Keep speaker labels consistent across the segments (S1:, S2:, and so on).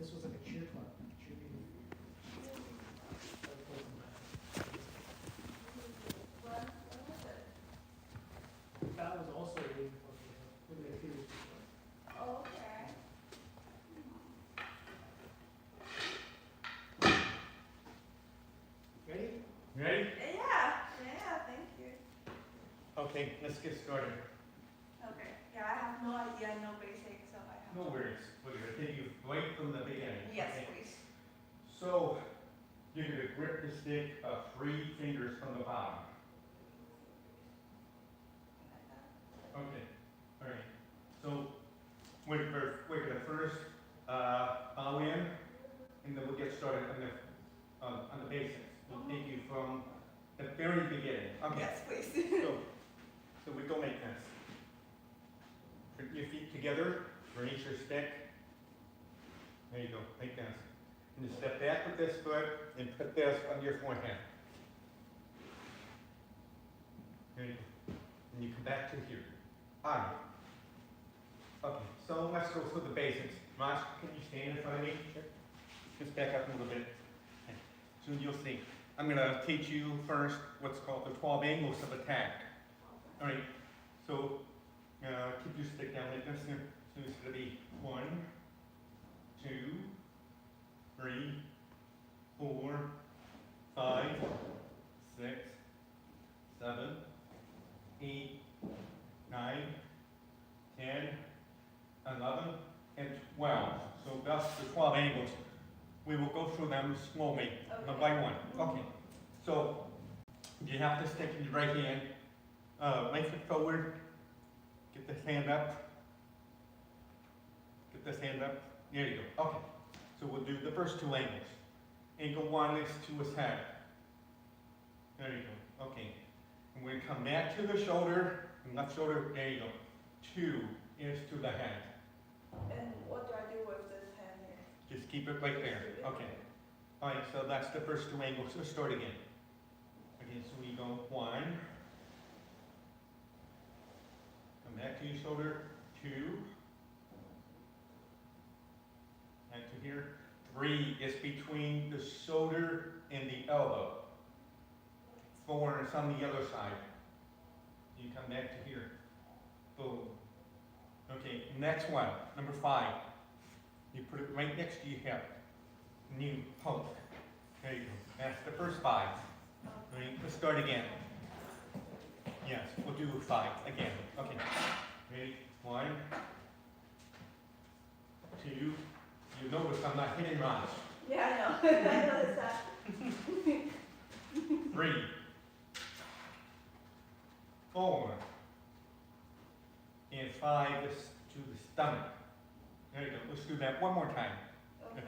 S1: This was like a cheer club, cheerleading. That was also a league of the activities before.
S2: Oh, okay.
S1: Ready?
S3: Ready?
S2: Yeah, thank you.
S3: Okay, let's get started.
S2: Okay, yeah, I have no idea, no basic, so I have.
S3: No worries. We're going to take you right from the beginning.
S2: Yes,
S3: Okay?
S2: please.
S3: So, you're going to grip the stick 3 fingers from the bottom.
S2: Like that.
S3: Okay. All right. So, we're going to first bow in, and then we'll get started on the basics. We'll take you from the very beginning. Okay.
S2: Yes, please.
S3: So we go like this. Put your feet together, raise your stick. There you go, like this. And you step back with this foot and put this on your forehead. There you go. And you come back to here. On. Okay, so let's go through the basics. Raj, can you stand in front of me? Sure. Just back up a little bit. Okay. So you'll see. I'm going to teach you first what's called the 12 angles of attack. All right, so keep your stick down like this. So it's going to be 1, 2, 3, 4, 5, 6, 7, 8, 9, 10, 11, and 12. So that's the 12 angles. We will go through them slowly, one by one. Okay, so you have to stick in your right hand. Length it forward, get this hand up, get this hand up, there you go, okay. So we'll do the first 2 angles. Angle 1 is to his head. There you go, okay. And we come back to the shoulder, and left shoulder, there you go. 2 is to the head.
S2: And what do I do with this hand here?
S3: Just keep it right there, okay. All right, so that's the first 2 angles, let's start again. Okay, so we go 1. Come back to your shoulder, 2. Back to here. 3 is between the shoulder and the elbow. 4 is on the other side. You come back to here. Boom. Okay, next one, number 5. You put it right next to your hip. And you poke. There you go. That's the first 5. All right, let's start again. Yes, we'll do 5 again. Okay. Ready? 1, 2. You notice I'm not hitting Raj.
S2: Yeah, I know. I noticed that.
S3: 3, 4, and 5 is to the stomach. There you go. Let's do that one more time.
S2: Okay.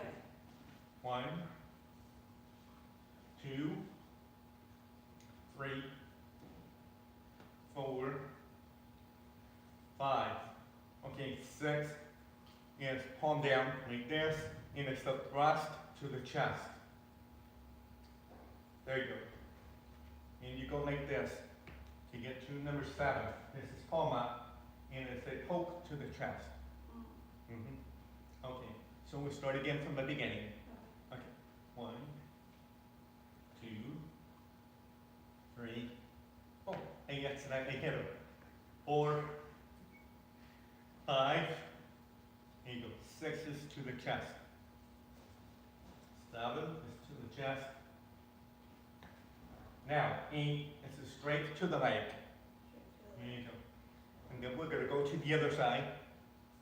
S3: 1, 2, 3, 4, 5. Okay, 6 is palm down like this, and it's the thrust to the chest. There you go. And you go like this to get to number 7. This is palm up, and it's a poke to the chest. Okay, so we'll start again from the beginning. Okay, 1, 2, 3. Oh, I accidentally hit him. 4, 5. There you go. 6 is to the chest. 7 is to the chest. Now, 8 is straight to the leg. There you go. And then we're going to go to the other side.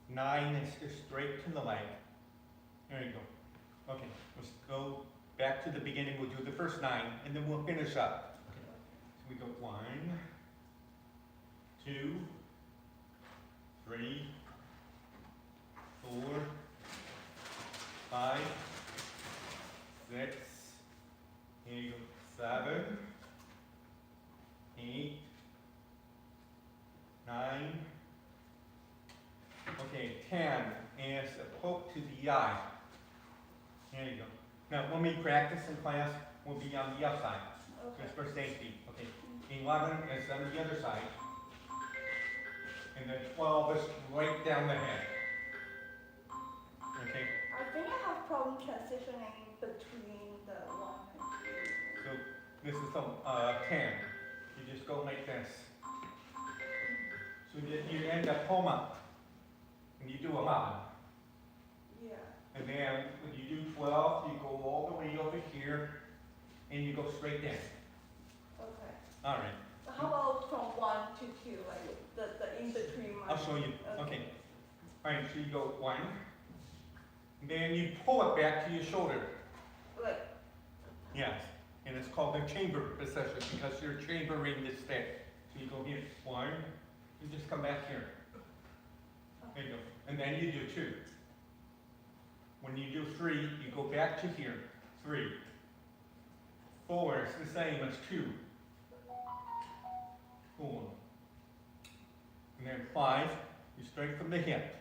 S3: 9 is straight to the leg. There you go. Okay, let's go back to the beginning. We'll do the first 9, and then we'll finish up. Okay. So we go 1, 2, 3, 4, 5, 6, here you go, 7, 8, 9, okay, 10 is a poke to the eye. There you go. Now, when we practice in class, we'll be on the outside,
S2: Okay.
S3: just for safety. Okay. 11 is on the other side. And then 12 is right down the head. Okay.
S2: I think I have transitioning between the 1 and 3.
S3: So this is some 10. You just go like this. So you end up home up. And you do 11.
S2: Yeah.
S3: And then when you do 12, you go all the way over here and you go straight in.
S2: Okay.
S3: All right.
S2: How about from 1 to 2, like the in between?
S3: I'll show you. Okay. All right, so you go 1. Then you pull it back to your shoulder.
S2: Like,
S3: Yes. And it's called the chamber position because you're chambering the stick. So you go here, 1, you just come back here. There you go. And then you do 2. When you do 3, you go back to here. 3. 4 is the same as 2. 4. And then 5, you straight from the hip.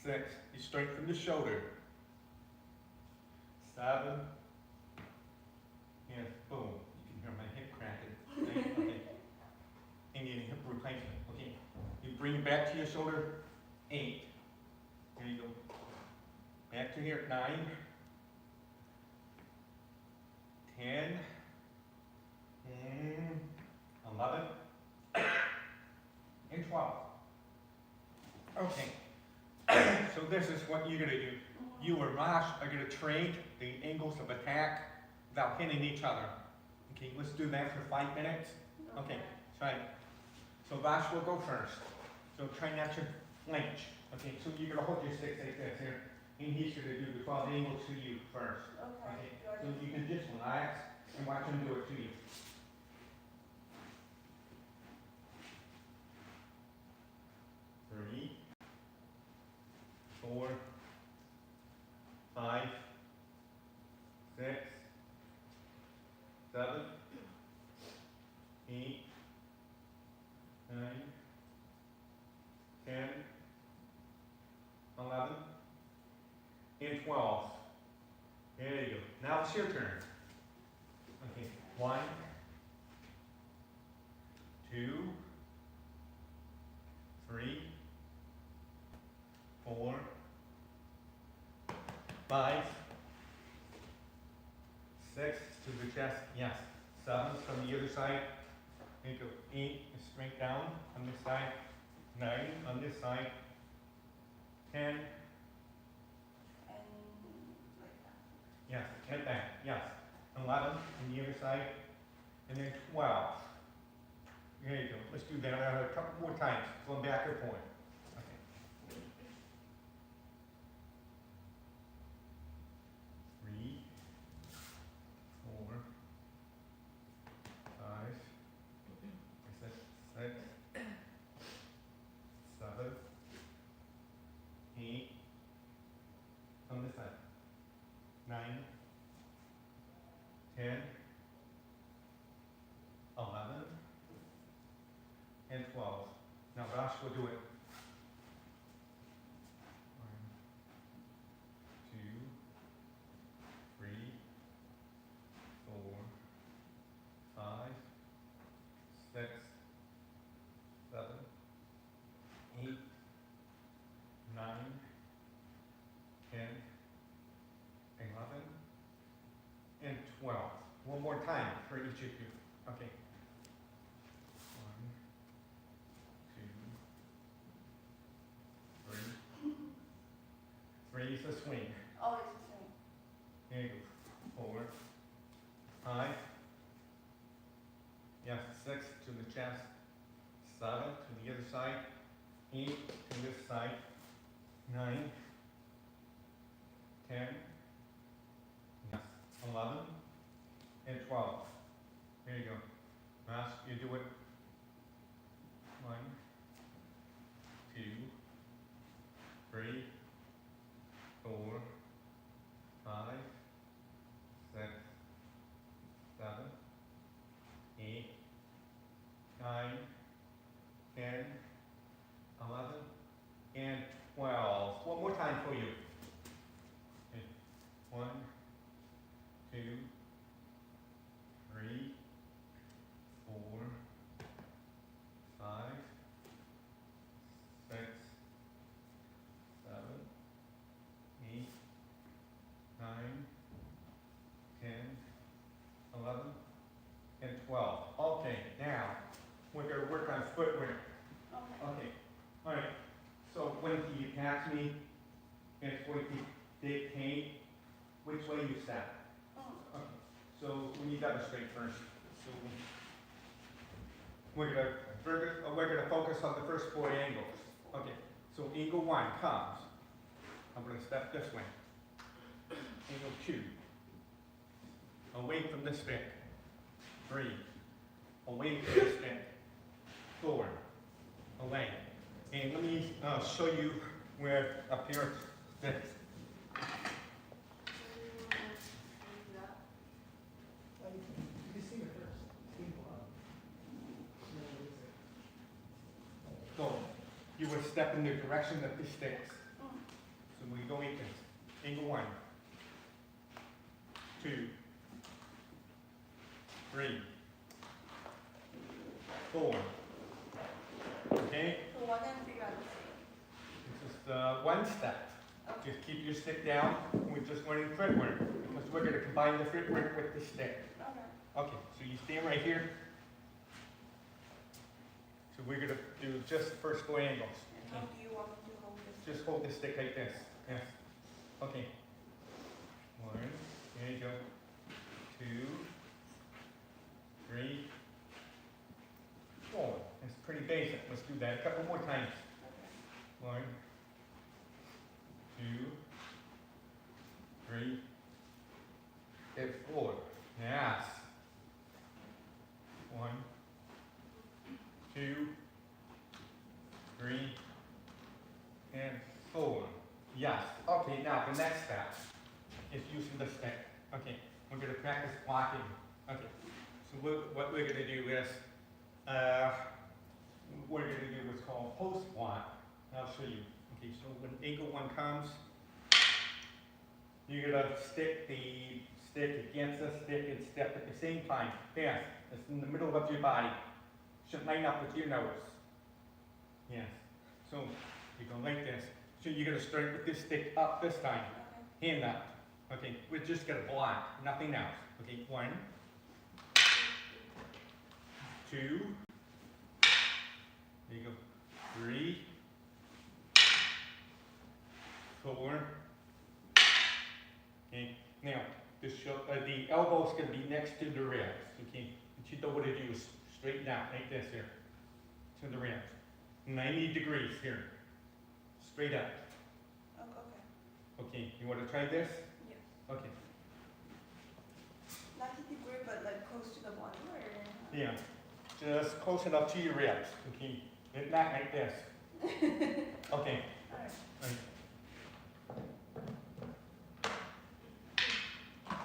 S3: 6, you straight from the shoulder. 7, and boom, you can hear my hip cracking. Okay. And you hip replacement. Okay. You bring it back to your shoulder. 8. Here you go. Back to here. 9, 10, 11, and 12. Okay. So this is what you're gonna do. You and Rosh are going to trade the angles of attack without hitting each other. Okay, let's do that for 5 minutes. Okay, try it. So Rosh will go first. So try not to flinch. Okay, so you're going to hold your sticks like this here. And he's going to do the 12 angles to you first. Okay, so you can just relax and watch him do it to you. Three, 4, 5, 6, 7, 8, 9, 10, 11, and 12. There you go. Now it's your turn. Okay, 1, 2, 3, 4, 5, 6 to the chest, yes. 7 from the other side. There you go. 8 is straight down on this side. 9 on this side. 10,
S2: and like that.
S3: yes, and back, yes. 11 on the other side. And then 12. There you go. Let's do that a couple more times. Going back and forth. Okay. 3, 4, 5, 6, 7, 8, on this side. 9, 10, 11, and 12. Now Rosh will do it. 1, 2, 3, 4, 5, 6, 7, 8, 9, 10, 11, and 12. One more time for each of you. Okay. 1, 2, 3. 3 is a swing.
S2: Oh, it's the same.
S3: There you go. 4, 5. Yes, 6 to the chest. 7 to the other side. 8 to this side. 9, 10. Yes, 11 and 12. There you go. Mask, you do it. 1, 2, 3, 4, 5, 6, 7, 8, 9, 10, 11, and 12. One more time for you. Okay. 1, 2, 3, 4, 5, 6, 7, 8, me, and it's going to dictate which way you step.
S2: Oh,
S3: Okay, so we need demonstrate first. So we're gonna focus on the first 4 angles. Okay, so angle 1 comes. I'm gonna step this way. Angle 2. Away from the stick. 3. Away from the stick. 4. Away. And let me show you where up here this.
S1: Well, you can steam it first, steam it up. And then release it.
S3: So you would step in the direction of the sticks. So we go like this. Angle 1, 2, 3, 4. Okay?
S2: So 1 and 3 are the same.
S3: This is the 1 step.
S2: Okay.
S3: Just keep your stick down. We're just learning footwork because we're going to combine the footwork with the stick.
S2: Okay.
S3: Okay, so you stand right here. So we're going to do just the first 4 angles.
S2: And how do you want me to hold this?
S3: Just hold the stick like this. Yes. Okay. 1. There you go. 2, 3, 4. It's pretty basic. Let's do that a couple more times.
S2: Okay.
S3: 1, 2, 3, and 4. Yes. 1, 2, 3, and 4. Yes. Okay, now the next step is using the stick. Okay, we're going to practice blocking. Okay, so what we're going to do is, we're going to do what's called post block. I'll show you. Okay, so when angle 1 comes, you're going to stick the stick against the stick and step at the same time. Yes, it's in the middle of your body. Should line up with your nose. Yes. So you go like this. So you're going to start with this stick up this time.
S2: Okay.
S3: Hand up. Okay, we're just going to block, nothing else. Okay, 1, 2, there you go, 3, 4. Okay, now the elbow's going to be next to the ribs. Okay, what you don't want to do is straighten out like this here to the ribs. 90 degrees here, straight up.
S2: Okay.
S3: Okay, you want to try this?
S2: Yes.
S3: Okay.
S2: 90 degree, but like close to the body, or?
S3: Yeah, just close enough to your ribs. Okay, and not like this. Okay.
S2: Alright.
S3: Right.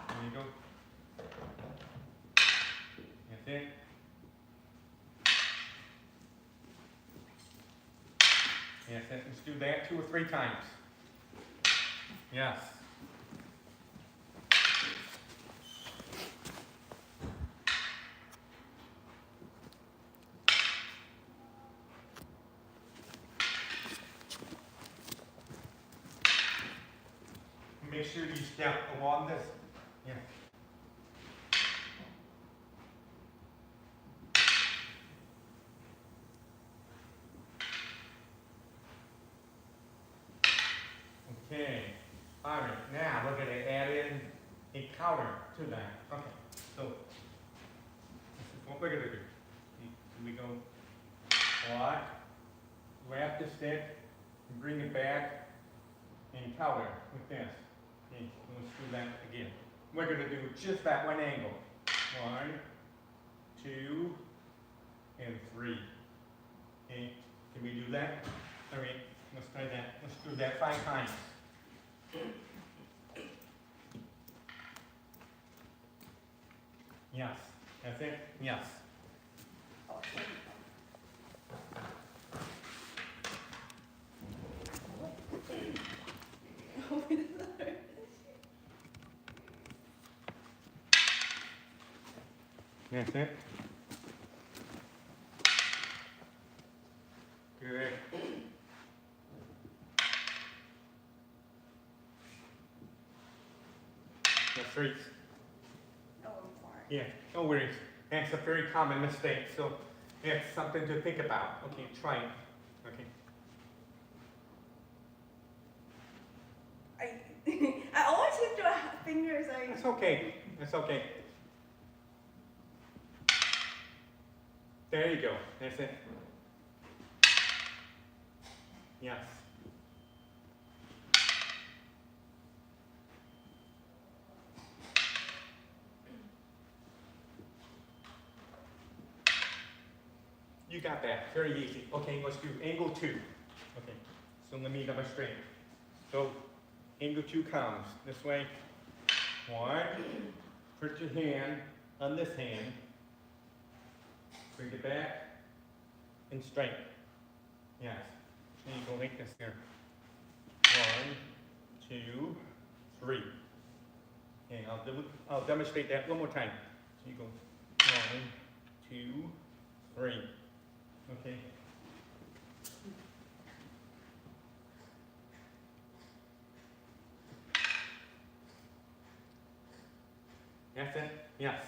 S3: There you go. That's it. Yes, let's do that 2 or 3 times. Yes. Make sure you step along this. Yeah. Okay. All right. Now we're going to add in a counter to that. Okay. So this is what we're going to do. We go block, grab the stick, and bring it back, and counter with this. Okay, let's do that again. We're going to do just that 1 angle. 1, 2, and 3. Okay, can we do that? All right, let's try that. Let's do that 5 times. Yes, that's it. Yes.
S2: Oh, sorry.
S3: That's it. Good. That's right.
S2: Oh, I'm sorry.
S3: Yeah, no worries. That's a very common mistake, so it's something to think about. Okay, try it. Okay. That's okay. That's okay. There you go. That's it. Yes. You got that. Very easy. Okay, let's do angle 2. Okay, so let me demonstrate. So, angle 2 comes this way. 1. Put your hand on this hand. Bring it back and straight. Yes. Then you go like this here. 1, 2, 3. Okay, I'll demonstrate that one more time. So you go 1, 2, 3. Okay. That's it? Yes.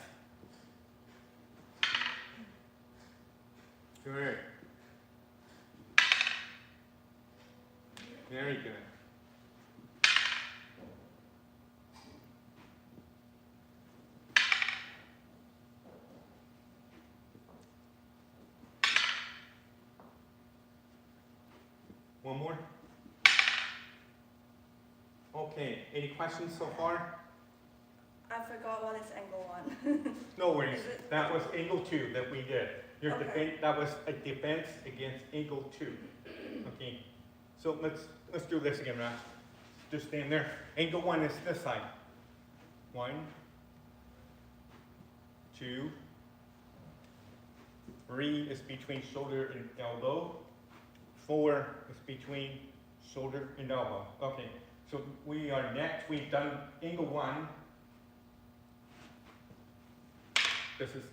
S3: Good. Very good. One more? Okay, any questions so far?
S2: I forgot what is angle 1.
S3: No worries,
S2: Is it-
S3: that was angle 2 that we did. Your
S2: Okay.
S3: that was a defense against angle 2. Okay, so let's do this again, Raj. Just stand there. Angle 1 is this side. 1, 2, 3 is between shoulder and elbow. 4 is between shoulder and elbow. Okay, so we are next. We've done angle 1. This is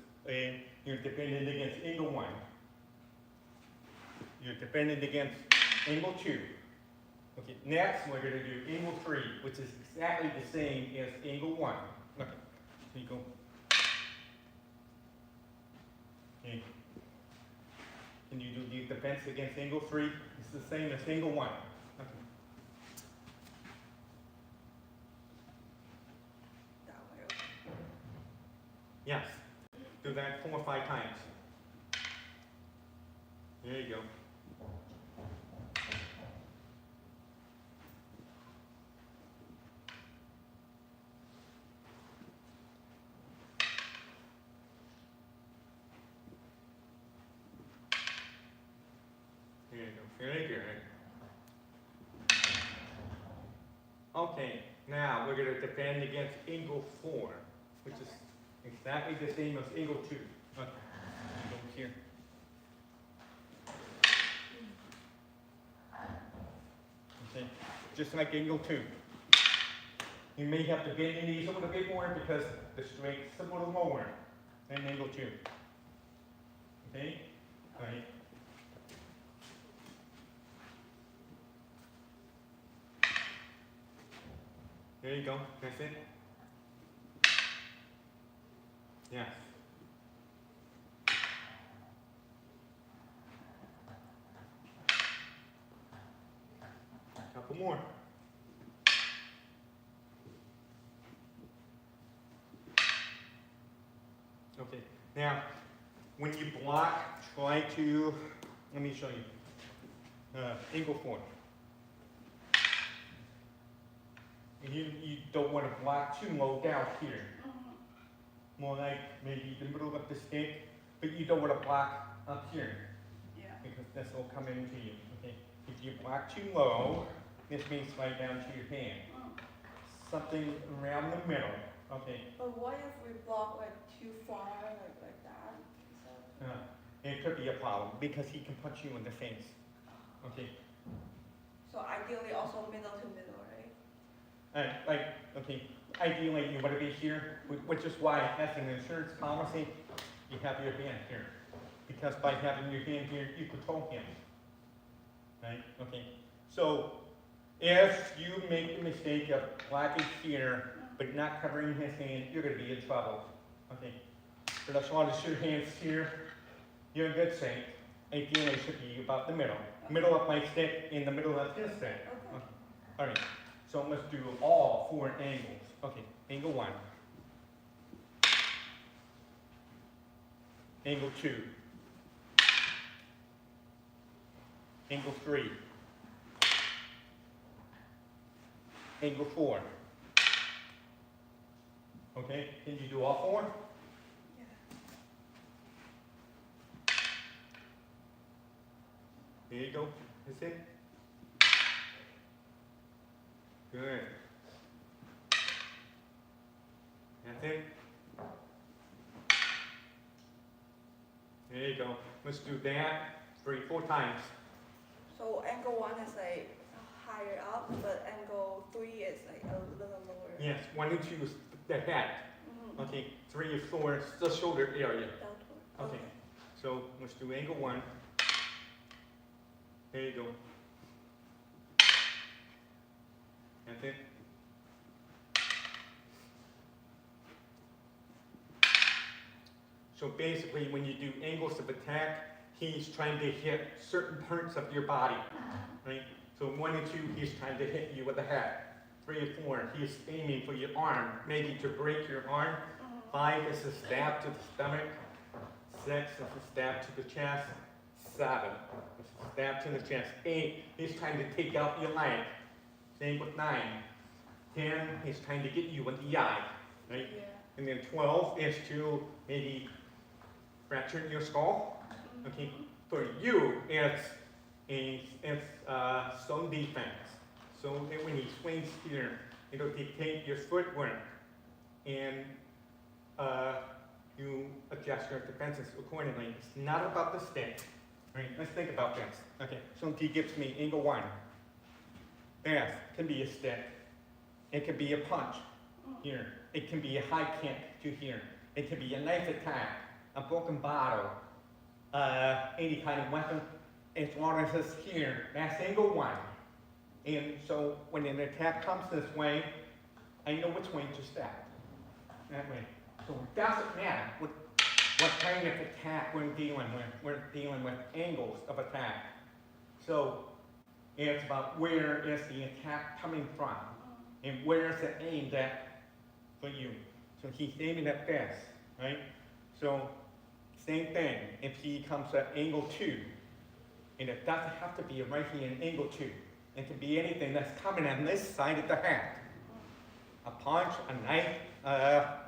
S3: you're defending against angle 1. You're defending against angle 2. Okay, next we're going to do angle 3, which is exactly the same as angle 1. Okay, so you go. Okay. Can you do the defense against angle 3? It's the same as angle 1. Okay.
S2: That way, okay.
S3: Yes. Do that 4 or 5 times. There you go. There you go. Very good. Okay, now we're going to defend against angle 4, which is exactly the same as angle 2. Okay, go here. Okay, just like angle 2. You may have to bend your knees a little bit more because the straight's a little lower than angle 2. Okay? All right. There you go. That's it. Yes. A couple more. Okay. Now, when you block, try to, let me show you. Angle 4. You don't want to block too low down here. More like maybe the middle of the stick, but you don't want to block up here
S2: Yeah.
S3: because this will come into you. Okay. If you block too low, this means right down to your hand. Something around the middle. Okay.
S2: But what if we block like too far, like that? So,
S3: It could be a problem because he can punch you in the face. Okay.
S2: so ideally also middle to middle, right?
S3: Okay, ideally you want to be here, which is why as an insurance policy, you have your hand here. Because by having your hand here, you control him. Right? Okay. So if you make the mistake of blocking here, but not covering his hand, you're going to be in trouble. Okay. But as long as your hand's here, you're in good shape. Ideally it should be about the middle. Middle of my stick in the middle of his stick.
S2: Okay.
S3: All right. So let's do all four angles. Okay, angle 1. Angle 2. Angle 3. Angle 4. Okay, can you do all four?
S2: Yeah.
S3: There you go. That's it. Good. That's it. There you go. Let's do that 4 times.
S2: So angle 1 is like higher up, but angle 3 is like a little lower.
S3: Yes, 1 and 2 is the head.
S2: Mm-hmm.
S3: Okay, 3 and 4 is the shoulder area.
S2: Downward.
S3: Okay. So let's do angle 1. There you go. That's it. So basically, when you do angles of attack, he's trying to hit certain parts of your body, right? So 1 and 2, he's trying to hit you with the head. 3 and 4, he's aiming for your arm, maybe to break your arm. 5 is a stab to the stomach. 6 is a stab to the chest. 7 is a stab to the chest. 8, he's trying to take out your leg. Same with 9. 10, he's trying to get you in the eye, right?
S2: Yeah.
S3: And then 12 is to maybe fracture your skull. Okay, for you, it's zone defense. So that when he swings here, it'll dictate your footwork, and you adjust your defenses accordingly. It's not about the stick. Right? Let's think about this. Okay, so he gives me angle 1. Yes, can be a stick. It could be a punch here. It can be a high kick to here. It can be a knife attack, a broken bottle, any kind of weapon. As long as it's here, that's angle 1. And so when an attack comes this way, I know which way to step. That way. So it doesn't matter what kind of attack we're dealing with. We're dealing with angles of attack. So it's about where is the attack coming from, and where is it aimed at for you. So he's aiming at this, right? So same thing, if he comes at angle 2, and it doesn't have to be right here in angle 2. It can be anything that's coming on this side of the hand. A punch, a knife,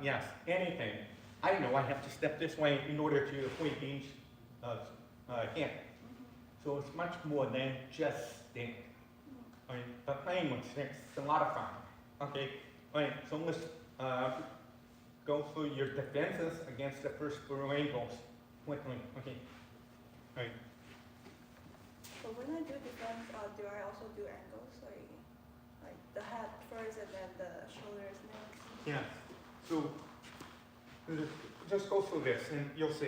S3: yes, anything. I know I have to step this way in order to avoid being hit. So it's much more than just stick. Right? But playing with sticks is a lot of fun. Okay, right, so let's go through your defenses against the first 4 angles quickly. Okay, right.
S2: So when I do defense, do I also do angles, like the head first and then the shoulders next?
S3: Yeah. So just go through this and you'll see.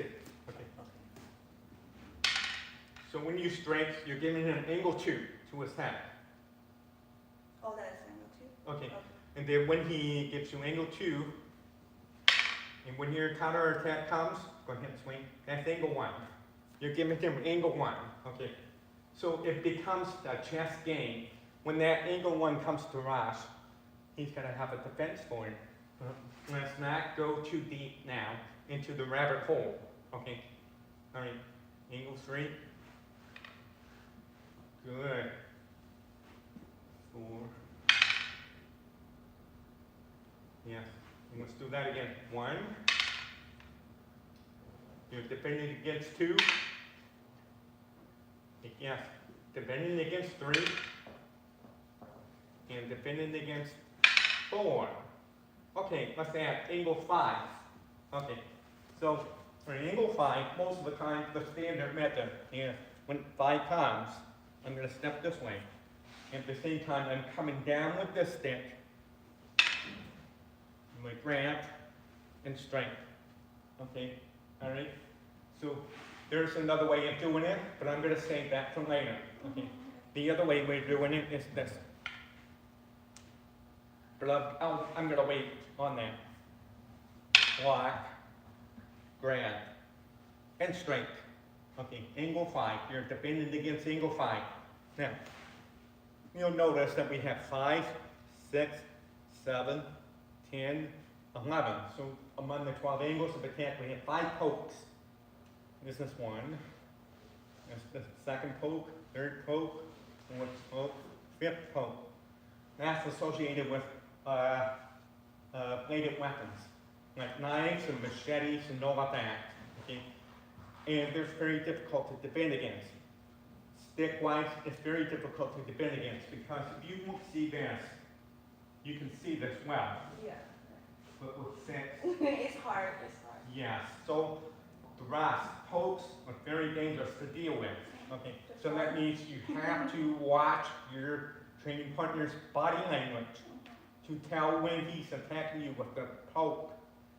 S3: Okay.
S2: Okay.
S3: So when you strike, you're giving an angle 2 to his head.
S2: Oh, that is angle 2?
S3: Okay. And then when he gives you angle 2, and when your counter attack comes, go ahead and swing. That's angle 1. You're giving him angle 1. Okay. So it becomes a chess game. When that angle 1 comes to Rosh, he's gonna have a defense for it. Let's not go too deep now into the rabbit hole. Okay. All right. Angle 3. Good. 4. Yes. And let's do that again. 1. You're defending against 2. Yes. Defending against 3. And defending against 4. Okay, let's add angle 5. Okay. So for angle 5, most of the time the standard method is when 5 comes, I'm going to step this way. At the same time, I'm coming down with this stick. I'm going to grab and strike. Okay, all right? So there's another way of doing it, but I'm going to save that for later. Okay. The other way we're doing it is this. But I'm going to wait on that. Block, grab, and strike. Okay, angle 5. You're defending against angle 5. Now, you'll notice that we have 5, 6, 7, 10, 11. So among the 12 angles of attack, we have 5 pokes. This is 1. This is the second poke, third poke, fourth poke, fifth poke. That's associated with bladed weapons, like knives and machetes and all of that. Okay? And they're very difficult to defend against. Stick-wise, it's very difficult to defend against because if you won't see this, you can see this well.
S2: Yeah.
S3: But with 6,
S2: It's hard, it's hard.
S3: yes. So the rest, pokes are very dangerous to deal with. Okay, so that means you have to watch your training partner's body language to tell when he's attacking you with the poke.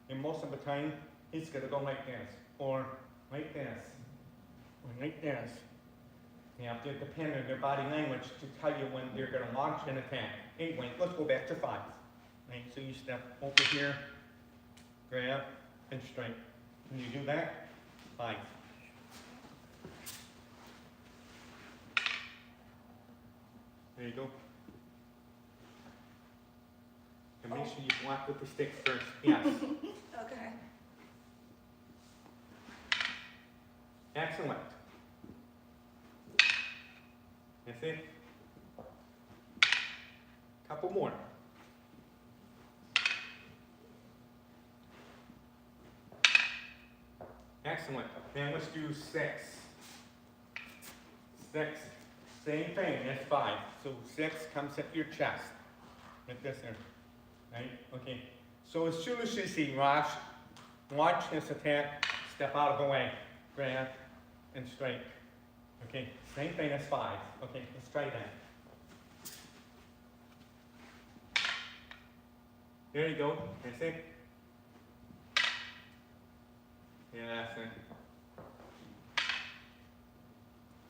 S3: And most of the time, he's gonna go like this, or like this, or like this. You have to depend on their body language to tell you when they're gonna launch an attack. Anyway, let's go back to 5. Right, so you step over here, grab, and strike. Can you do that? 5. There you go. And make sure you block with the stick first. Yes.
S2: Okay.
S3: Excellent. That's it. Couple more. Excellent. Now let's do 6. 6. Same thing as 5. So 6 comes at your chest. Like this here. Right? Okay. So as soon as you see Raj launch this attack, step out of the way. Grab and strike. Okay. Same thing as 5. Okay. Let's try that. There you go. That's it. Yeah, that's it.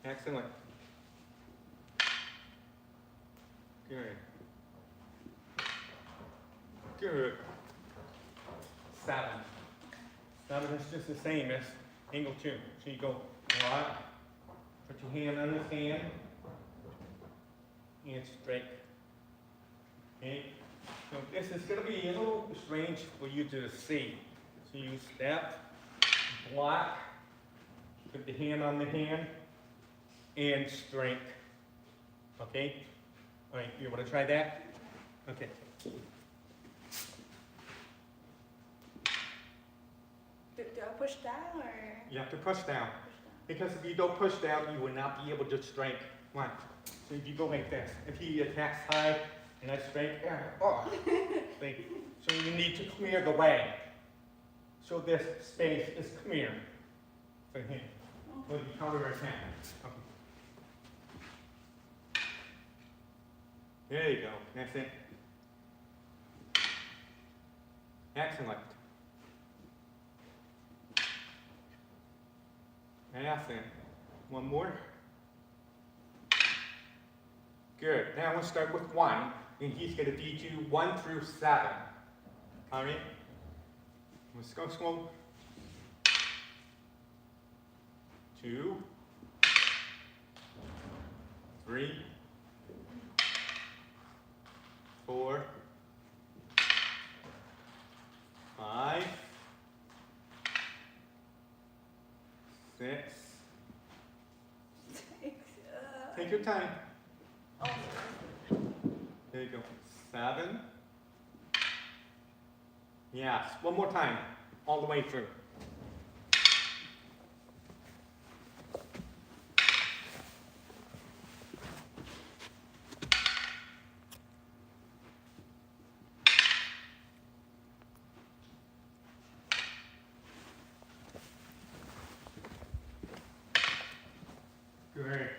S3: Excellent. Good. Good. 7. 7 is just the same as angle 2. So you go right, put your hand on this hand, and strike. Okay? So this is going to be a little strange for you to see. So you step, block, put the hand on the hand, and strike. Okay? All right, you want to try that? Okay.
S2: Do I push down or?
S3: You have to push down.
S2: Push down.
S3: Because if you don't push down, you will not be able to strike. Right. So if you go like this, if he attacks high and I strike, see? So you need to clear the way. So this space is clear for him. For the counter attack. Okay. There you go. That's it. Excellent. That's it. One more. Good. Now we'll start with 1, and he's going to teach you 1 through 7. All right? Let's go slow. 2, 3, 4, 5, 6. Take your time.
S2: Oh.
S3: There you go. 7. Yes. One more time. All the way through. Great.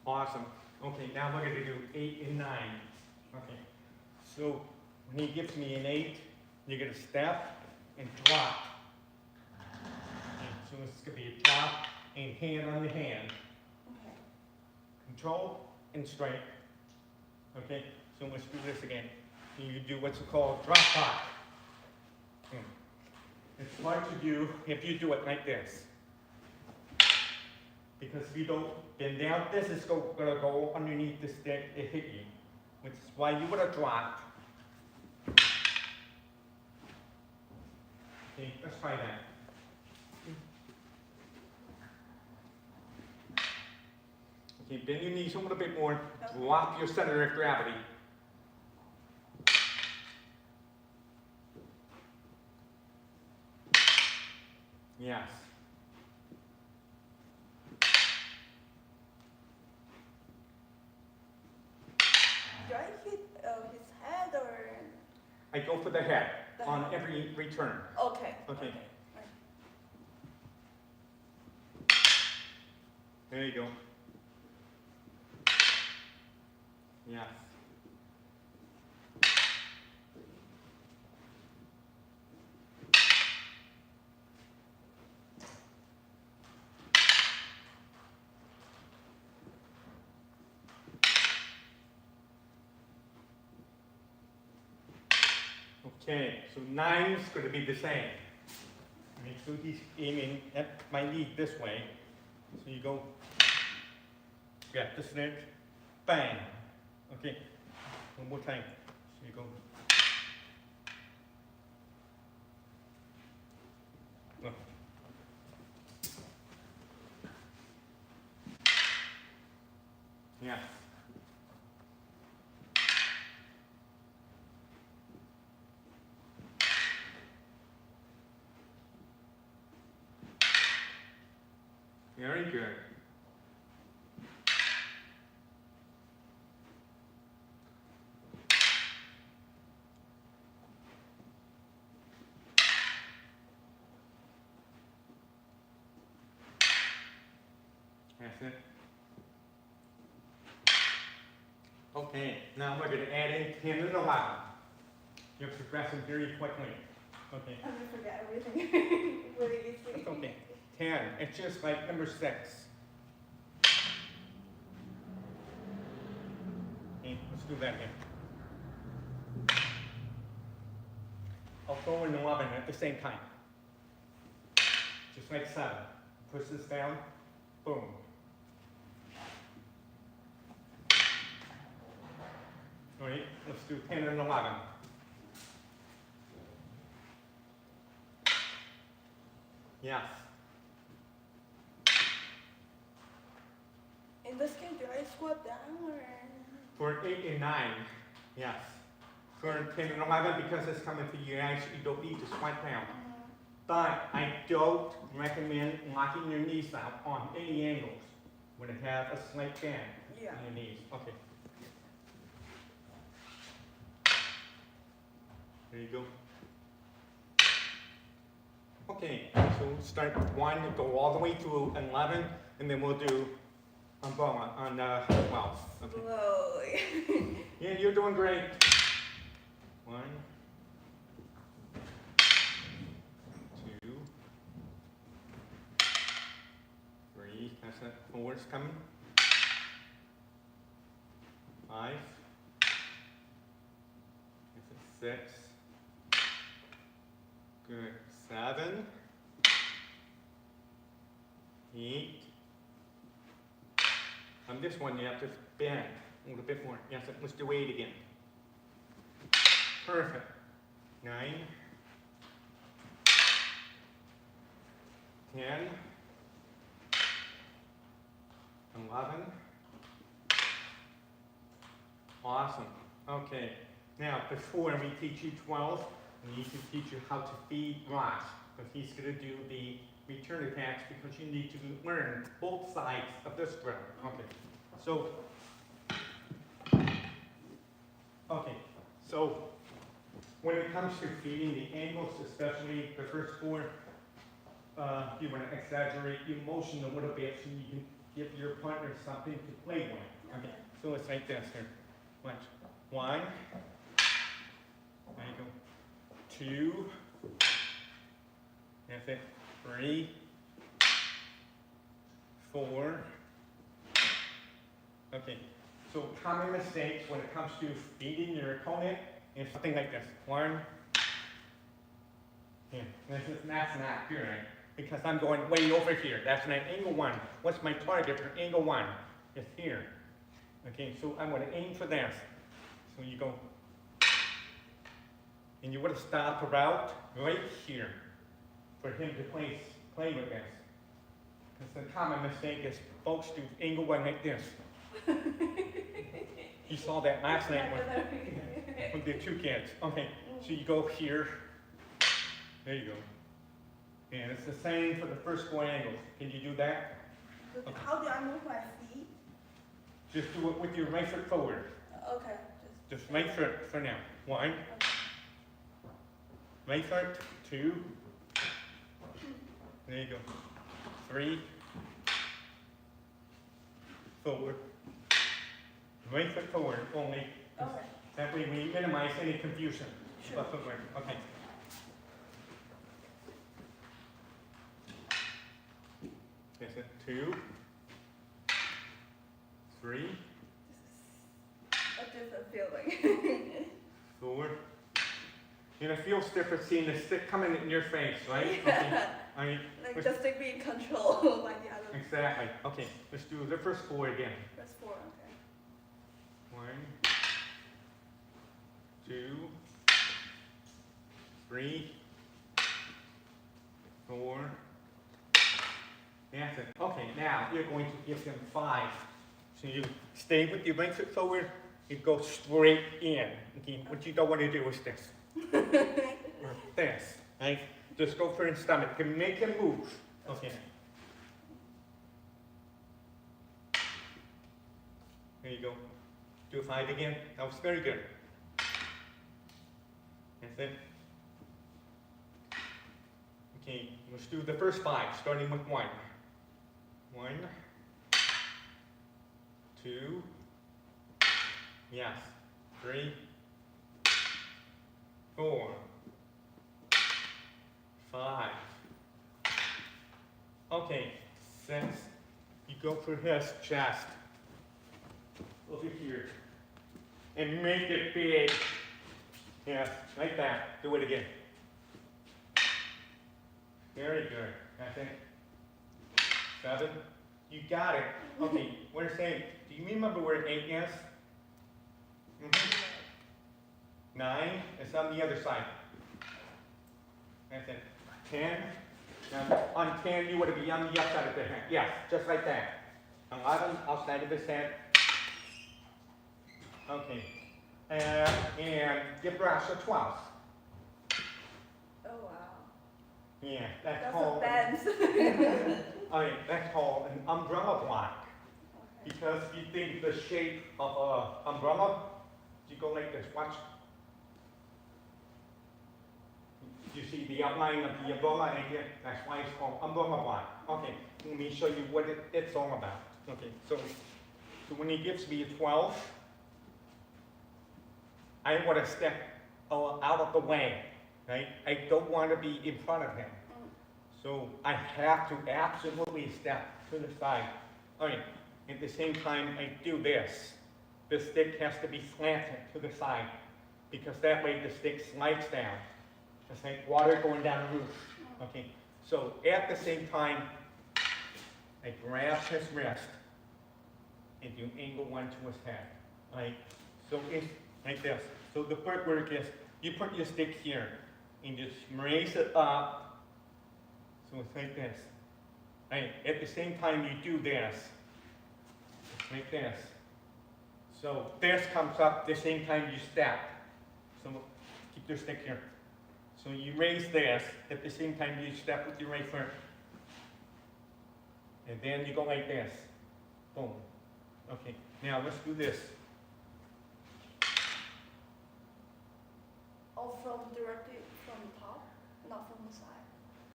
S3: Awesome. Okay, now we're going to do 8 and 9. Okay. So when he gives me an 8, you're going to step and drop. Okay, so it's going to be a drop and hand on the hand.
S2: Okay.
S3: Control and strike. Okay, so let's do this again. You do what's called drop lock. It's hard to do if you do it like this. Because if you don't bend down, this is gonna go underneath the stick, it hit you. Which is why you would have dropped. Okay, let's try that. Okay, bend your knees a little bit more, drop your center of gravity. Yes.
S2: Do I hit his head or?
S3: I go for the head
S2: The
S3: on
S2: head.
S3: every return.
S2: Okay.
S3: Okay.
S2: Right.
S3: There you go. Yes. Okay, so 9's going to be the same. Okay, so he's aiming at my knee this way. So you go, grab the stick, bang. Okay, one more time. So you go. Look. Yes. Very good. That's it. Okay, now we're going to add in 10 and 11. You're progressing very quickly. Okay.
S2: I'm gonna forget everything really easily.
S3: That's okay. 10. It's just like number 6. Okay, let's do that again. I'll throw in 11 at the same time. Just like 7. Push this down. Boom. All right, let's do 10 and 11. Yes.
S2: In this case, do I squat down or?
S3: For 8 and 9, yes. For 10 and 11, because it's coming to you, actually you don't need to squat down. But I don't recommend locking your knees out on any angles when it has a slight bend
S2: Yeah.
S3: in your knees. Okay. There you go. Okay, so start 1, go all the way through 11, and then we'll do umbrella on 12. Okay.
S2: Slowly.
S3: Yeah, you're doing great. 1, 2, 3, that's it. 4's coming. 5. That's a 6. Good. 7. 8. On this one, you have to bend a little bit more. Yes, let's do 8 again. Perfect. 9. 10. 11. Awesome. Okay. Now, before we teach you 12, we need to teach you how to feed Ross, because he's going to do the return attacks, because you need to learn both sides of this drill. Okay. So when it comes to feeding the angles, especially the first 4, you want to exaggerate your motion a little bit so you can give your partner something to play with. Okay. So it's like this here. Watch. 1. There you go. 2. That's it. 3. 4. Okay. So common mistakes when it comes to feeding your opponent is something like this. 1. Yeah. That's not good. because I'm going way over here. That's an angle 1. What's my target for angle 1? It's here. Okay, so I'm going to aim for this. So you go, and you want to stop about right here for him to play with this. Because the common mistake is folks do angle 1 like this. You saw that last night with the 2 kids. Okay, so you go here. There you go. And it's the same for the first 4 angles. Can you do that?
S2: Okay. How do I move my feet?
S3: Just do it with your right foot forward.
S2: Okay.
S3: Just right foot for now. 1.
S2: Okay.
S3: Right foot. 2. There you go. 3. Forward. Right foot forward only.
S2: Okay.
S3: That way we minimize any confusion.
S2: Sure.
S3: About footwork. Okay. That's it. 2. 3.
S2: A different feeling.
S3: Forward. And it feels different seeing the stick coming in your face, right? Okay. I mean,
S2: Like the stick being controlled by the other.
S3: exactly. Okay, let's do the first 4 again.
S2: That's 4, okay.
S3: 1, 2, 3, 4. That's it. Okay, now you're going to give him 5. So you stay with your right foot forward, you go straight in. Okay, what you don't want to do is this. Or this, right? Just go for his stomach. Can make him move. Okay. There you go. Do 5 again. That was very good. That's it. Okay, let's do the first 5, starting with 1. 1, 2, yes, 3, 4, 5. Okay, 6. You go for his chest. Over here. And make it big. Yes, like that. Do it again. Very good. That's it. 7. You got it. Okay, we're saying, do you remember where 8 is? 9 is on the other side. That's it. 10. Now, on 10, you want to be on the outside of the hand. Yes, just like that. 11, outside of his head. Okay. And give Russ a 12.
S2: Oh wow.
S3: Yeah, that's
S2: That's
S3: called.
S2: a dance.
S3: Okay, that's called an umbrella block.
S2: Okay.
S3: Because if you think the shape of an umbrella, you go like this. Watch. You see the outline of the umbrella right here? That's why it's called umbrella block. Okay, let me show you what it's all about. Okay, so when he gives me a 12, I want to step out of the way, right? I don't want to be in front of him. So I have to absolutely step to the side. All right, at the same time I do this. The stick has to be slanted to the side because that way the stick slides down. It's like water going down the roof. Okay, so at the same time, I grab his wrist and do angle 1 to his head. Right? So it's like this. So the footwork is, you put your stick here and just raise it up. So it's like this. Right? At the same time you do this. It's like this. So this comes up the same time you step. So keep your stick here. So you raise this, at the same time you step with your right foot. And then you go like this. Boom. Okay, now let's do this.
S2: Oh, from directly from the top, not from the side.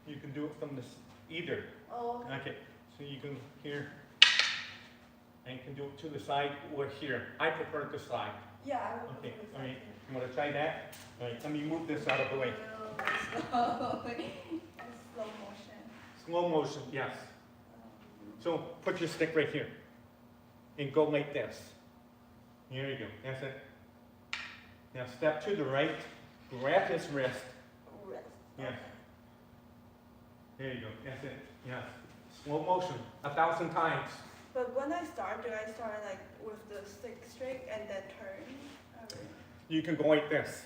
S3: You can do it from this either.
S2: Oh, okay.
S3: Okay, so you can here, and you can do it to the side or here. I prefer the side.
S2: Yeah, I will.
S3: Okay, all right. You want to try that? All right, let me move this out of the way.
S2: Slow. Slow motion.
S3: Slow motion, yes. So put your stick right here and go like this. Here you go. That's it. Now step to the right, grab his wrist.
S2: Rest.
S3: Yeah. There you go. That's it. Yes. Slow motion, 1,000 times.
S2: But when I start, do I start like with the stick straight and then turn? Or-
S3: You can go like this.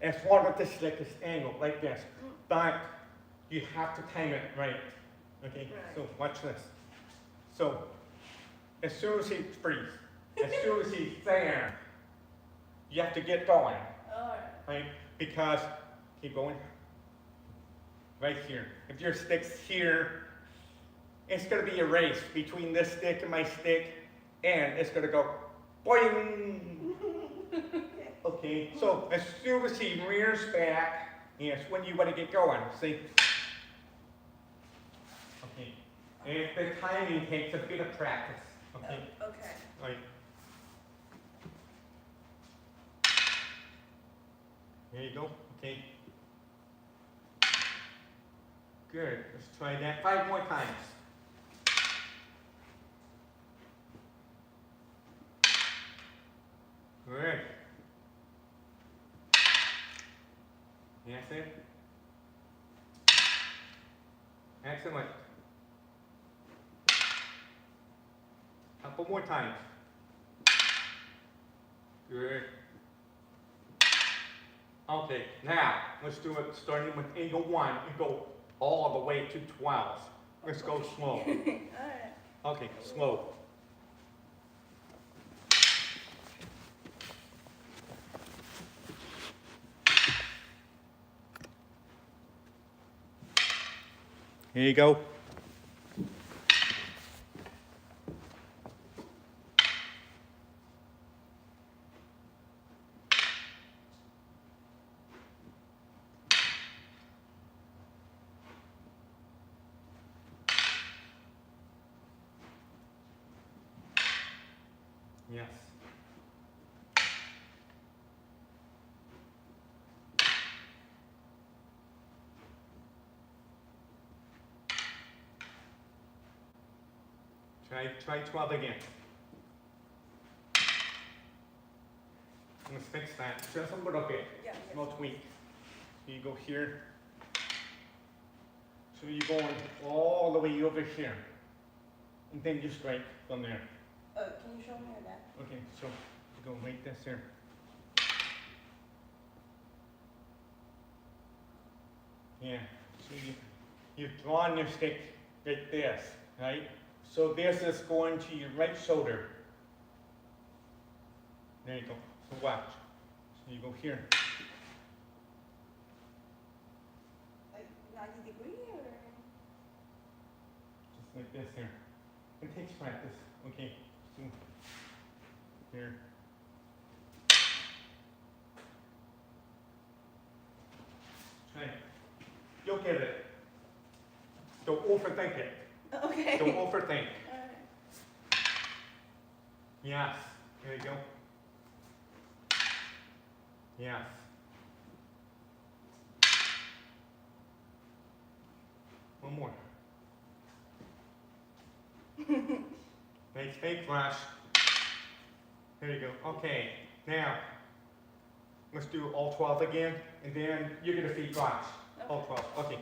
S3: As long as the stick is angled like this. But you have to time it right. Okay?
S2: Right.
S3: So watch this. So as soon as he frees, as soon as he's there, you have to get going.
S2: Alright.
S3: Right? Because keep going. Right here. If your stick's here, it's gonna be a race between this stick and my stick, and it's gonna go boing. Okay, so as soon as he rears back, yes, when you want to get going, see? Okay, and the timing takes a bit of practice, okay?
S2: Okay.
S3: Right. There you go, okay. Good, let's try that 5 more times. Good. That's it. Excellent. Couple more times. Good. Okay, now let's do it starting with angle 1 and go all the way to 12. Let's go slow.
S2: Alright.
S3: Okay, slow. Here you go. Yes. Try 12 again. Let's fix that just a little bit.
S2: Yeah.
S3: Small tweak. So you go here. So you're going all the way over here. And then you strike from there.
S2: Can you show me that?
S3: Okay, so you go like this here. Yeah, so you've drawn your stick like this, right? So this is going to your right shoulder. There you go. So watch. So you go here.
S2: Like 90 degree or?
S3: Just like this here. It takes practice. Okay. So here. Try it. You'll get it. Don't overthink it.
S2: Okay.
S3: Don't overthink.
S2: Alright.
S3: Yes. There you go. Yes. One more. Nice fake flash. There you go. Okay. Now, let's do all 12 again, and then you're gonna feed flash. All 12. Okay.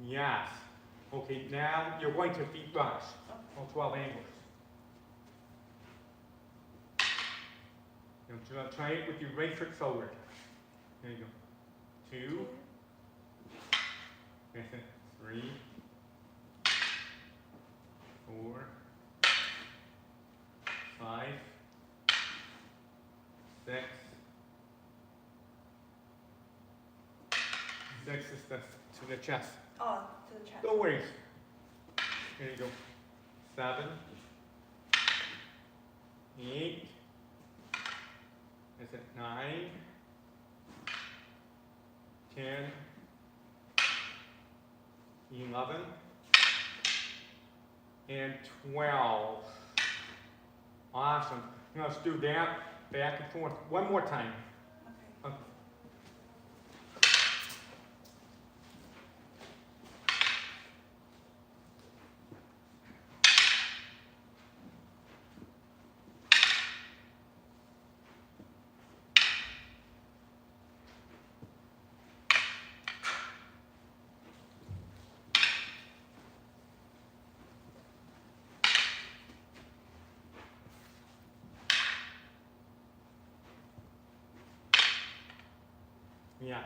S3: Yes. Okay, now you're going to feet rush. All 12 angles. Now try it with your right foot forward. There you go. 2. That's it. 3. 4. 5. 6. 6 is to the chest.
S2: Oh, to the chest.
S3: No worries. There you go. 7, 8, Is it 9, 10, 11, and 12. Awesome. Now let's do that back and forth one more time.
S2: Okay.
S3: Okay. Yes.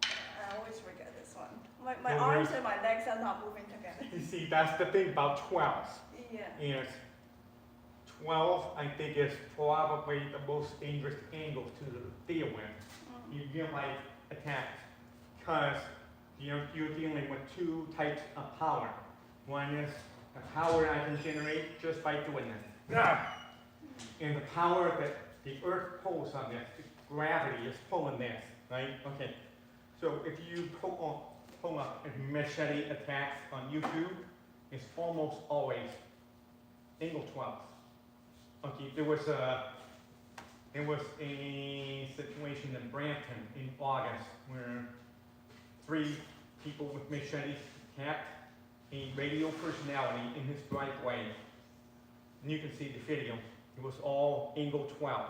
S2: I always forget this one. My
S3: No
S2: arms
S3: worries.
S2: and my legs are not moving together.
S3: You see, that's the thing about 12.
S2: Yeah.
S3: Is 12, I think, is probably the most dangerous angle to deal with.
S2: Mm.
S3: You get like attacks, because you're dealing with two types of power. One is the power I can generate just by doing this. Ah! And the power that the earth pulls on this, the gravity is pulling this, right? Okay. So if you pull up a machete attacks on YouTube, it's almost always angle 12. Okay, there was a situation in Brampton in August where 3 people with machetes attacked a radio personality in his driveway. And you can see the video. It was all angle 12.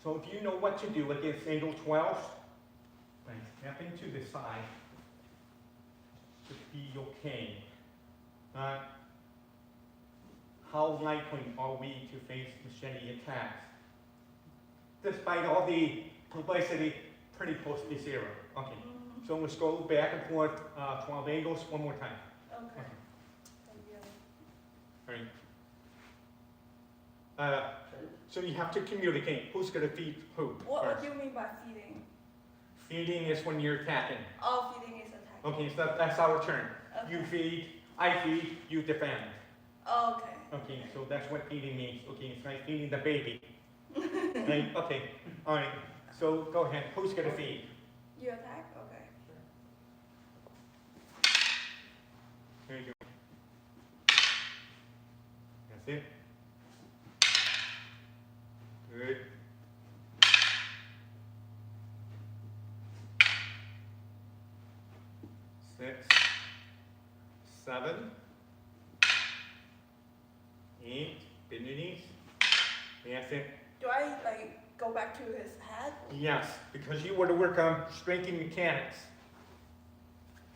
S3: So if you know what to do against angle 12, like step into the side to be okay. How likely are we to face machete attacks? Despite all the publicity, pretty close to 0. Okay,
S2: Mhm.
S3: so let's go back and forth 12 angles one more time.
S2: Okay. Thank you.
S3: All right. So you have to communicate who's going to feed who
S2: What
S3: first.
S2: do you mean by feeding?
S3: Feeding is when you're attacking.
S2: Oh, feeding is attacking.
S3: Okay, so that's our turn.
S2: Okay.
S3: You feed, I feed, you defend.
S2: Oh, okay.
S3: Okay, so that's what feeding means. Okay, it's like feeding the baby. Right? Okay, all right. So go ahead. Who's going to feed?
S2: You attack? Okay.
S3: There you go. That's it. Good. Six, 7, 8, bend your knees. That's it.
S2: Do I like go back to his head?
S3: Yes, because you were to work on striking mechanics.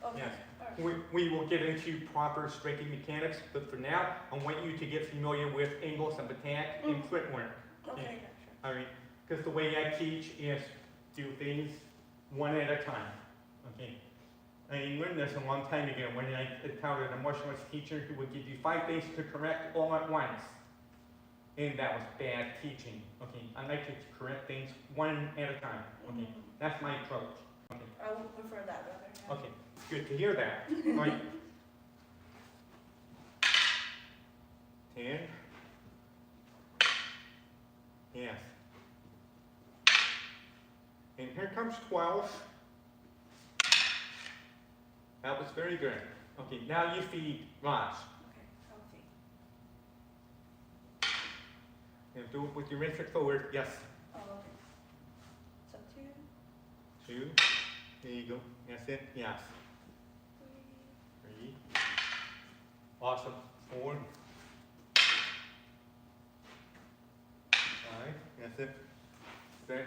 S2: Okay.
S3: Yes.
S2: Alright.
S3: We will get into proper striking mechanics, but for now, I want you to get familiar with angles of attack and footwork.
S2: Okay,
S3: Yeah.
S2: yeah, sure.
S3: All right, because the way I teach is do things one at a time. Okay. I learned this a long time ago when I encountered a martial arts teacher who would give you 5 things to correct all at once. And that was bad teaching. Okay, I like to correct things one at a time. Okay,
S2: Mhm.
S3: that's my approach. Okay,
S2: I would prefer that rather. Yeah.
S3: okay, good to hear that. All right. 10. Yes. And here comes 12. That was very good. Okay, now you feed Raj.
S2: Okay, healthy.
S3: And do it with your infant forward. Yes.
S2: Oh, okay. So 2,
S3: 2. There you go. That's it. Yes.
S2: 3.
S3: 3. Awesome. 4. 5. That's it. 6.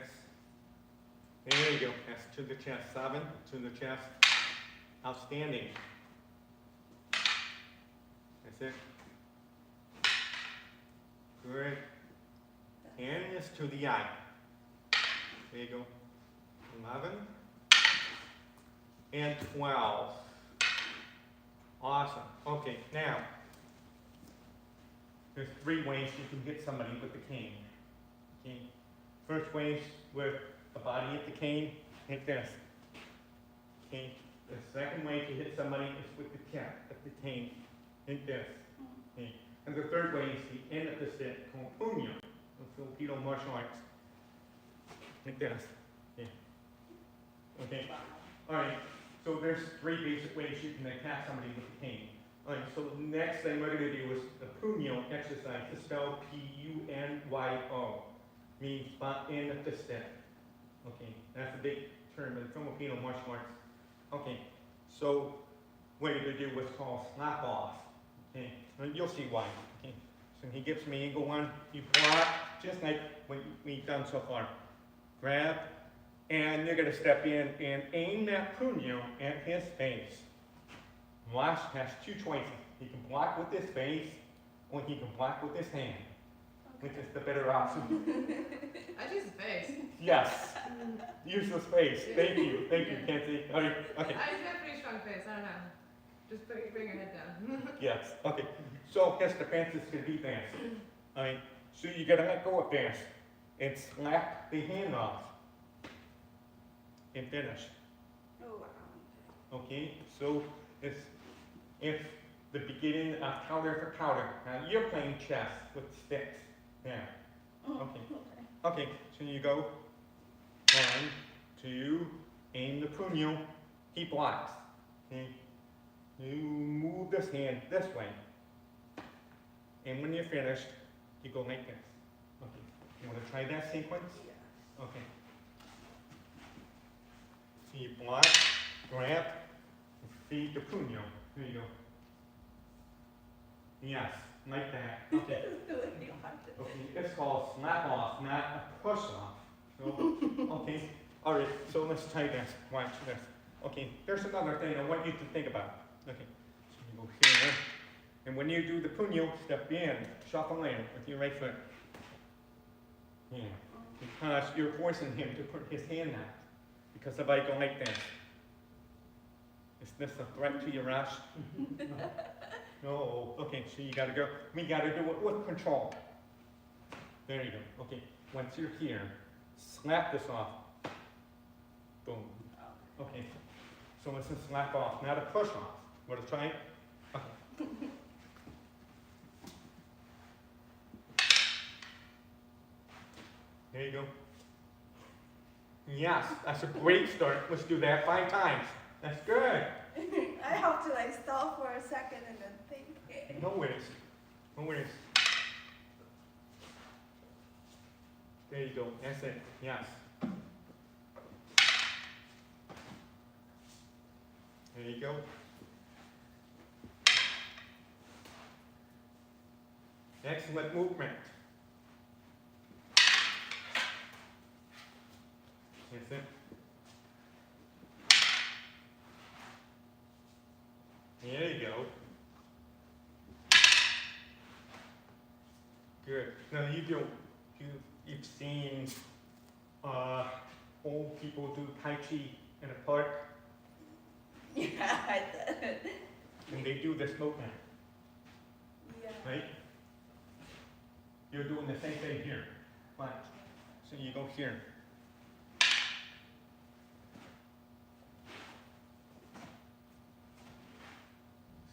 S3: There you go. That's to the chest. 7. To the chest. Outstanding. That's it. Good. And it's to the eye. There you go. 11. And 12. Awesome. Okay, now, there's 3 ways you can hit somebody with the cane. Okay. First way is with the body of the cane, hit this. Okay. The second way to hit somebody is with the tip of the cane, hit this. Okay. And the third way is the end of the stick called puño, in Filipino martial arts. Like this. Yeah. Okay. Alright, so there's three basic ways you can attack somebody with a cane. Alright, so the next thing we're gonna do is the puño exercise. It's spelled P-U-N-Y-O. Means spot end of the stick. Okay, that's a big term in Filipino martial arts. Okay, so what you're gonna do what's called slap off. Okay, and you'll see why. Okay, so he gives me angle one, you block, just like what we've done so far. Grab, and you're gonna step in and aim that puño at his face. Watch has two choices. He can block with his face, or he can block with his hand. Which is the better option?
S4: I choose the face.
S3: Yes. Use the space. Thank you, Kenzie. Okay.
S4: I just got a pretty strong face, I don't know. Just bring your head down.
S3: Yes. Okay. So his defense is gonna be fast. Alright. So you gotta let go of fast and slap the hand off and finish.
S2: Oh, wow.
S3: Okay. So it's the beginning of counter for counter. Now you're playing chess with sticks. Yeah. Okay. Okay. So you go 1, 2, aim the puño. He blocks. Okay. You move this hand this way. And when you're finished, you go like this. Okay. You want to try that sequence?
S2: Yeah.
S3: Okay. So you block, grab, and feed the puño. Here you go. Yes, like that. Okay. Okay, it's called slap off, not a push off. So, okay. Alright, so let's try this. Watch this. Okay, there's another thing I want you to think about. Okay, so you go here, and when you do the puño, step in, shuffle in with your right foot. Yeah, because you're forcing him to put his hand out. Because if I go like this, is this a threat to your rush? No, okay, so you gotta go, we gotta do it with control. There you go, okay, once you're here, slap this off. Boom. Okay, so it's a slap off, not a push off. Want to try it? Okay. There you go. Yes, that's a great start. Let's do that 5 times. That's good.
S2: I have to like stop for a second and then think.
S3: No worries. No worries. There you go. That's it. Yes. There you go. Excellent movement. That's it. There you go. Good. Now you've seen old people do Tai Chi in a park,
S2: Yeah, I did.
S3: and they do this movement,
S2: Yeah.
S3: right? You're doing the same thing here. Watch. So you go here.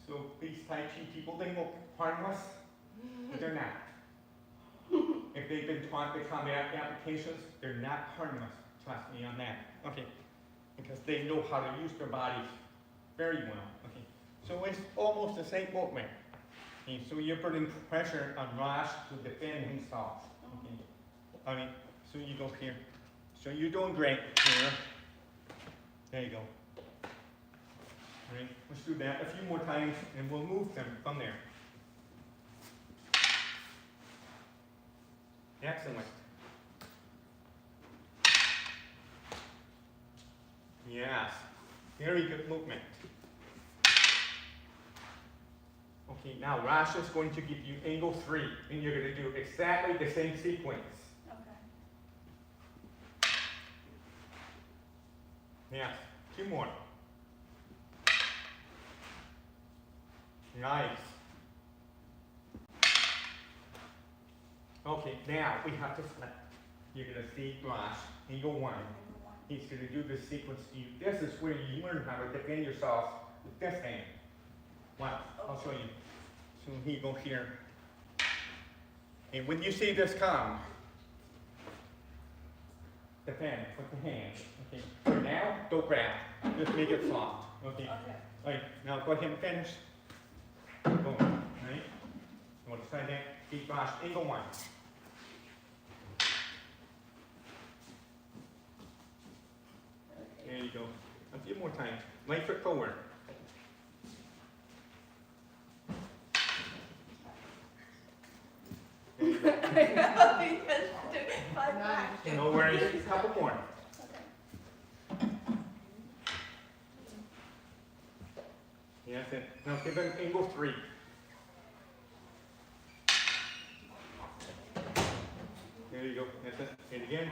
S3: So these Tai Chi people, they look harmless, but they're not. If they've been taught the combat applications, they're not harmless. Trust me on that. Okay. Because they know how to use their bodies very well. Okay. So it's almost the same movement. Okay. So you're putting pressure on Raj to defend himself. Okay. All right. So you go here. So you're doing great here. There you go. All right. Let's do that a few more times, and we'll move them from there. Excellent. Yes. Very good movement. Okay, now Rash is going to give you angle 3, and you're going to do exactly the same sequence.
S2: Okay.
S3: Yes. 2 more. Nice. Okay, now we have to flip. You're going to see Rash, angle 1. He's going to do this sequence to you. This is where you learn how to defend yourself with this hand. Watch, I'll show you. So he go here. And when you see this come, the pen with the hands. Okay. For now, don't grab. Just make it soft. Okay.
S2: Okay.
S3: All right. Now go ahead and finish. Boom. All right. You want to try that? Deep brush. Angle 1. There you go. A few more times. Right foot forward. There you go. No worries. A couple more. Yes, and now give him angle 3. There you go. That's it. And again.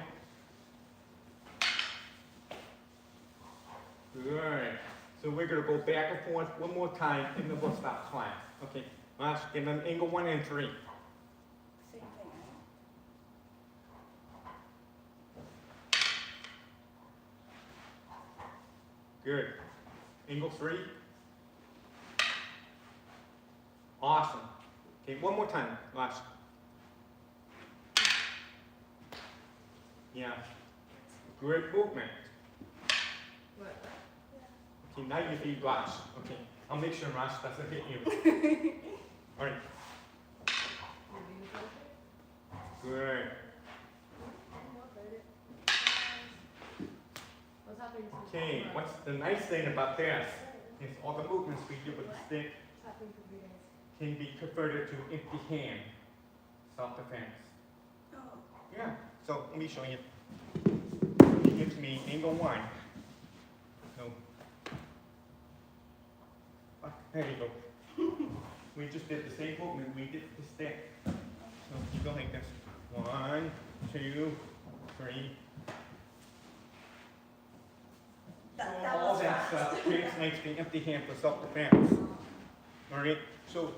S3: Good. So we're going to go back and forth one more time, and then we'll stop class. Okay. Last, give them angle 1 and 3.
S2: Same thing.
S3: Good. Angle 3. Awesome. Okay, one more time. Last. Yeah. Great movement.
S4: What?
S3: Okay, now you see Raj. Okay, I'll make sure Raj doesn't hit you. All right. Good.
S4: What's happening to
S3: Okay, what's the nice thing about this is all the movements we do with the stick
S4: What's happening to readings?
S3: can be converted to empty hand self-defense.
S2: Oh.
S3: Yeah, so let me show you. Give to me angle 1. So, there you go. We just did the same movement we did with the stick. So you go like this. 1, 2, 3.
S2: That
S3: All
S2: was
S3: that
S2: fast.
S3: stuff translates to empty hand for self-defense. All right. So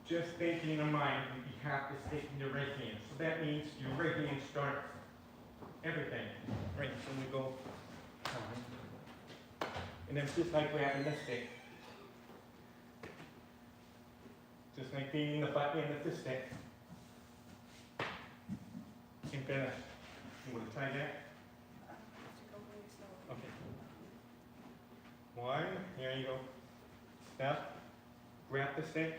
S3: just thinking in your mind, you have to stick in your right hand. So that means your right hand starts everything. Right. So we go. And then just like grabbing the stick. Just like being the butt end of the stick. And finish. You want to try that?
S2: Have to go really slowly.
S3: Okay. 1, here you go. Step. Grab the stick.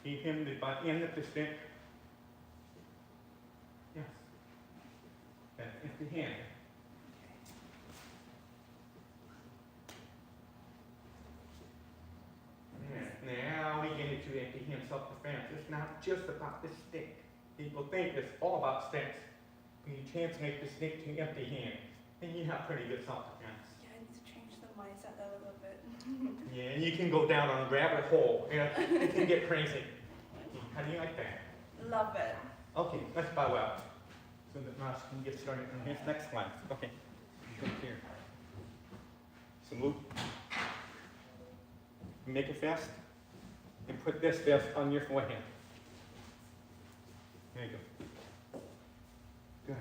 S3: Feed him the butt end of the stick. Yes. That's empty hand. Now we get into empty hand self-defense. It's not just about the stick. People think it's all about sticks. When you translate the stick to empty hand, then you have pretty good self-defense.
S2: Yeah, I need to change the mindset a little bit.
S3: Yeah, and you can go down on a rabbit hole. Yeah, it can get crazy. How do you like that?
S2: Love it.
S3: Okay, let's bow out so that Raj can get started on his next class. Okay, go here. Salute. Make a fist and put this fist on your forehead. There you go. Good.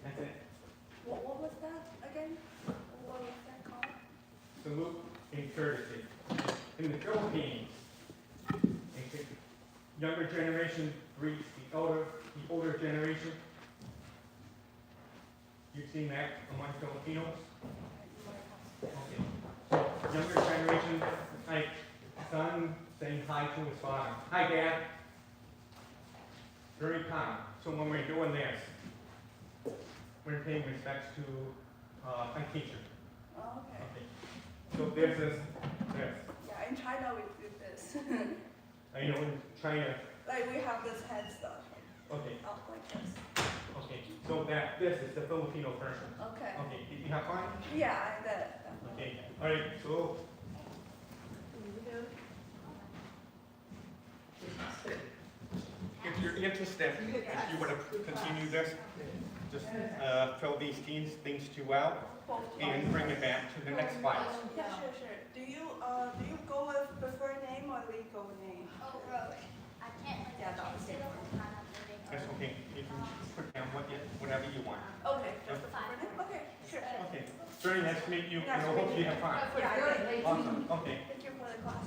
S3: That's it.
S2: What was that again? What was that called?
S3: Salute and courtesy. In the Philippines, the younger generation greets the older generation. You've seen that among Filipinos? Okay. So, younger generation, like son saying hi to his father. Hi, Dad. Very common. So when we're doing this, we're paying respects to a teacher.
S2: Oh, okay.
S3: Okay. So this is this.
S2: Yeah, in China we do this.
S3: I know in China.
S2: Like we have this head stuff
S3: Okay.
S2: out like this.
S3: Okay. So this is the Filipino version.
S2: Okay.
S3: Okay. Did you have fun?
S2: Yeah, I did.
S3: Okay. All right. So if you're interested, if you want to continue this, just fill these things two out and bring it back to the next class.
S2: Yeah, sure. Do you go with preferred name or legal name?
S5: Oh, really? I can't like
S2: Yeah, no,
S5: change it all the time. I'm living
S3: That's
S5: alone.
S3: okay. You can put down whatever you want.
S2: Okay, just the preferred name? Okay, sure.
S3: Okay. Very nice to meet you, and I hope you have fun.
S2: Yeah, I did.
S3: Awesome. Okay.
S2: Thank you for the class.